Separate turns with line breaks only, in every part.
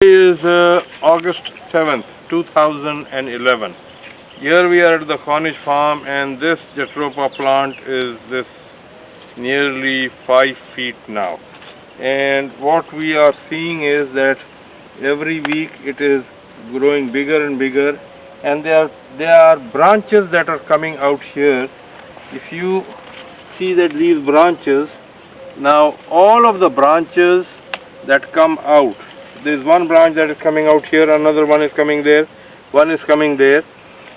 Today is August 7th, 2011. Here we are at the Cornish farm, and this Jatropha plant is this nearly 5 feet now. And what we are seeing is that every week it is growing bigger and bigger, and there are branches that are coming out here. If you see that these branches, now all of the branches that come out, there's one branch that is coming out here, another one is coming there, one is coming there.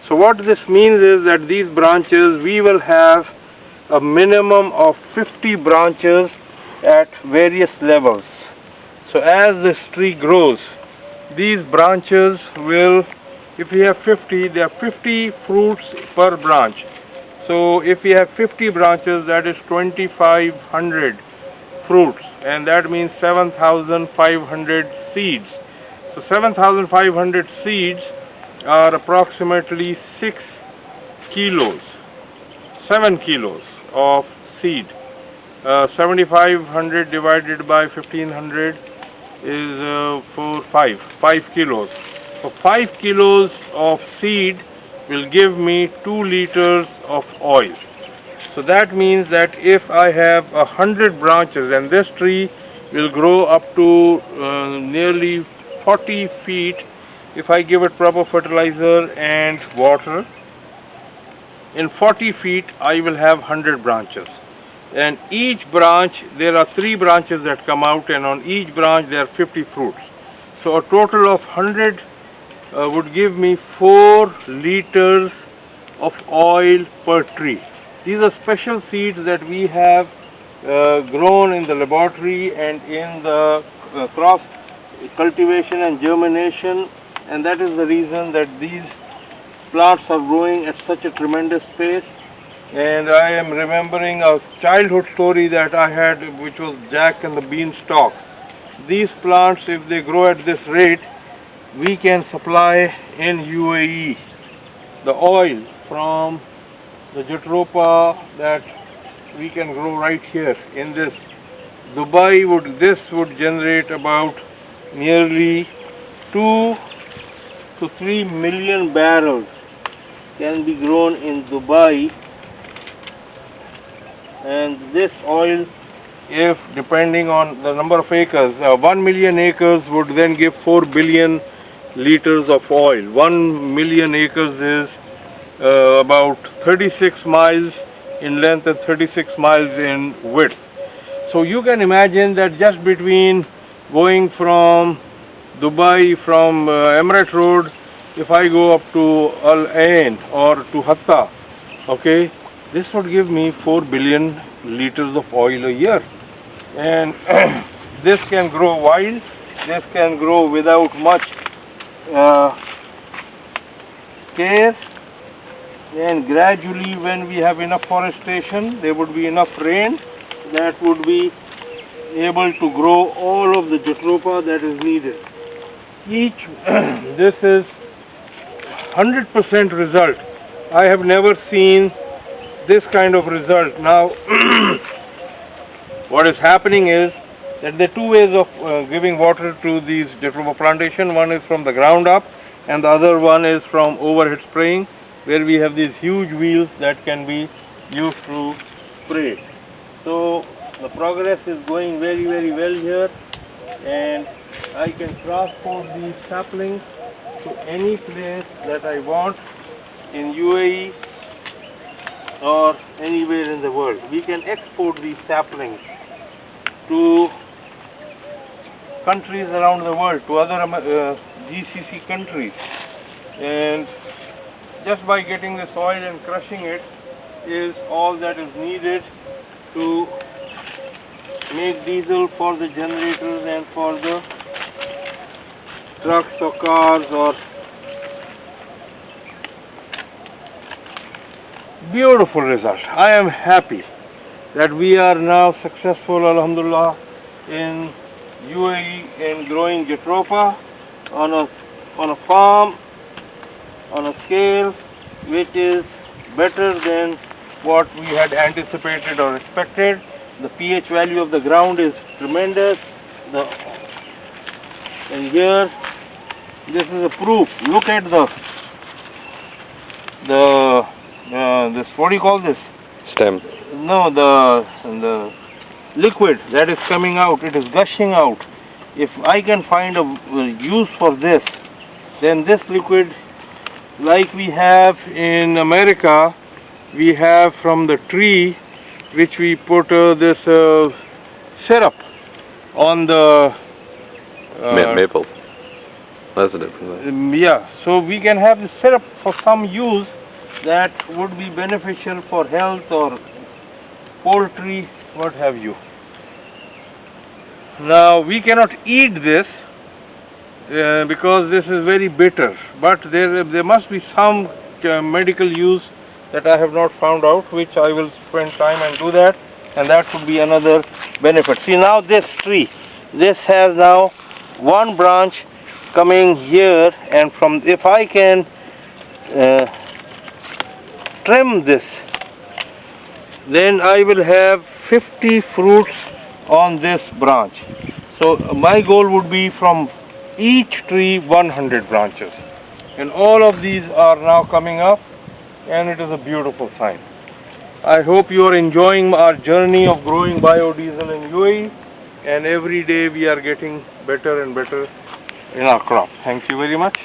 So what this means is that these branches, we will have a minimum of 50 branches at various levels. So as this tree grows, these branches will, if we have 50, there are 50 fruits per branch. So if we have 50 branches, that is 2,500 fruits, and that means 7,500 seeds. So 7,500 seeds are approximately 6 kilos, 7 kilos of seed. 7,500 divided by 1,500 is 5 kilos. So 5 kilos of seed will give me 2 liters of oil. So that means that if I have 100 branches, and this tree will grow up to nearly 40 feet if I give it proper fertilizer and water, in 40 feet I will have 100 branches. And each branch, there are 3 branches that come out, and on each branch there are 50 fruits. So a total of 100 would give me 4 liters of oil per tree. These are special seeds that we have grown in the laboratory and in the cross cultivation and germination, and that is the reason that these plants are growing at such a tremendous pace. And I am remembering a childhood story that I had, which was Jack and the Beanstalk. These plants, if they grow at this rate, we can supply in UAE the oil from the Jatropha that we can grow right here in this. Dubai would generate about nearly 2 to 3 million barrels can be grown in Dubai, and this oil, if depending on the number of acres, 1 million acres would then give 4 billion liters of oil. 1 million acres is about 36 miles in length and 36 miles in width. So you can imagine that just between going from Dubai, from Emirate Road, if I go up to Al Ain or to Hatta, okay, this would give me 4 billion liters of oil a year. And this can grow wild, this can grow without much care. And gradually, when we have enough forestation, there would be enough rain that would be able to grow all of the Jatropha that is needed. This is 100% result. I have never seen this kind of result. Now, what is happening is that there are 2 ways of giving water to these Jatropha plantation. One is from the ground up, and the other one is from overhead spraying, where we have these huge wheels that can be used to spray. So the progress is going very, very well here, and I can transport these saplings to any place that I want in UAE or anywhere in the world. We can export these saplings to countries around the world, to other GCC countries, and just by getting this oil and crushing it is all that is needed to make diesel for the generators and for the trucks or cars. Or beautiful result. I am happy that we are now successful, alhamdulillah, in UAE in growing Jatropha on a farm, on a scale which is better than what we had anticipated or expected. The pH value of the ground is tremendous. The And here, this is a proof. Look at this, what do you call this?
Stem.
No, the liquid that is coming out, it is gushing out. If I can find a use for this, then this liquid, like we have in America, we have from the tree, which we put this syrup on the
maple. That's a different.
Yeah, so we can have the syrup for some use that would be beneficial for health or poultry, what have you. Now we cannot eat this because this is very bitter, but there must be some medical use that I have not found out, which I will spend time and do that, and that would be another benefit. See, now this tree, this has now one branch coming here, and from, if I can trim this, then I will have 50 fruits on this branch. So my goal would be from each tree 100 branches, and all of these are now coming up, and it is a beautiful sign. I hope you are enjoying our journey of growing biodiesel in UAE, and every day we are getting better and better in our crop. Thank you very much.